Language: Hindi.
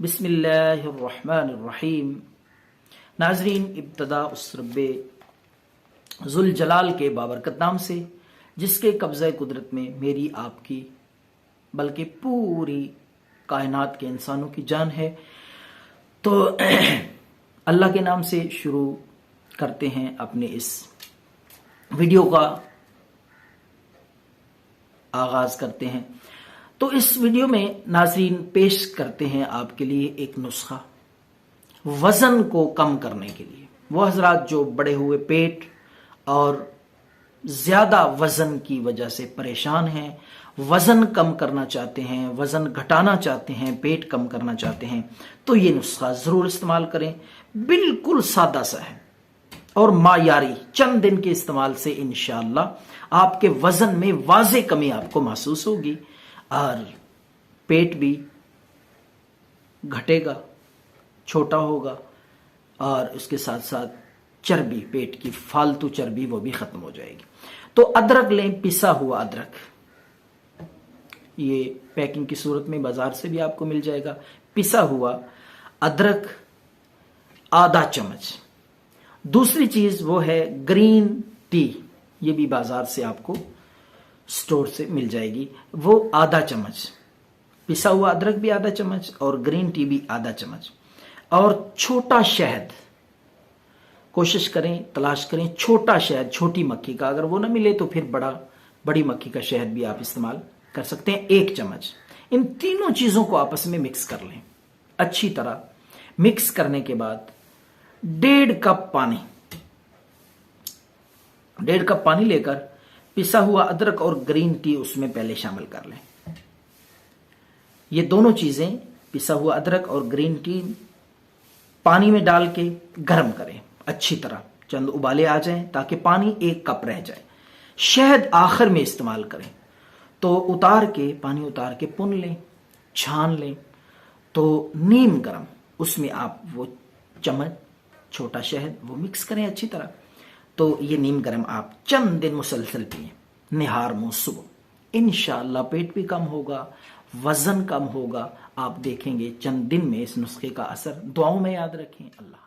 बिस्मिल्लाहिर्रहमानिर्रहीम। नाजरीन, इब्तदा उस रब्बे जुल जलाल के बाबरकत नाम से जिसके कब्ज़े कुदरत में मेरी आपकी बल्कि पूरी कायनात के इंसानों की जान है। तो अल्लाह के नाम से शुरू करते हैं अपने इस वीडियो का आगाज करते हैं। तो इस वीडियो में नाजरीन पेश करते हैं आपके लिए एक नुस्खा वजन को कम करने के लिए। वो हजरात जो बड़े हुए पेट और ज्यादा वजन की वजह से परेशान हैं, वजन कम करना चाहते हैं, वजन घटाना चाहते हैं, पेट कम करना चाहते हैं, तो ये नुस्खा जरूर इस्तेमाल करें। बिल्कुल सादा सा है और मायारी, चंद दिन के इस्तेमाल से इंशाअल्लाह आपके वजन में वाज़े कमी आपको महसूस होगी और पेट भी घटेगा, छोटा होगा और उसके साथ साथ चर्बी, पेट की फालतू चर्बी वो भी खत्म हो जाएगी। तो अदरक लें, पिसा हुआ अदरक, ये पैकिंग की सूरत में बाजार से भी आपको मिल जाएगा। पिसा हुआ अदरक आधा चम्मच। दूसरी चीज वो है ग्रीन टी, ये भी बाजार से आपको स्टोर से मिल जाएगी, वो आधा चम्मच। पिसा हुआ अदरक भी आधा चम्मच और ग्रीन टी भी आधा चम्मच। और छोटा शहद, कोशिश करें, तलाश करें छोटा शहद, छोटी मक्खी का। अगर वो ना मिले तो फिर बड़ी मक्खी का शहद भी आप इस्तेमाल कर सकते हैं, 1 चम्मच। इन तीनों चीजों को आपस में मिक्स कर लें अच्छी तरह। मिक्स करने के बाद 1.5 कप पानी, 1.5 कप पानी लेकर पिसा हुआ अदरक और ग्रीन टी उसमें पहले शामिल कर लें। ये दोनों चीजें, पिसा हुआ अदरक और ग्रीन टी, पानी में डाल के गर्म करें अच्छी तरह, चंद उबाले आ जाएं ताकि पानी 1 कप रह जाए। शहद आखिर में इस्तेमाल करें। तो पानी उतार के पुन लें, छान लें। तो नीम गरम, उसमें आप वो चम्मच छोटा शहद वो मिक्स करें अच्छी तरह। तो ये नीम गरम आप चंद दिन मुसलसल पिए, निहार मुंह सुबह। इंशाअल्लाह पेट भी कम होगा, वजन कम होगा। आप देखेंगे चंद दिन में इस नुस्खे का असर। दुआओं में याद रखें। अल्लाह।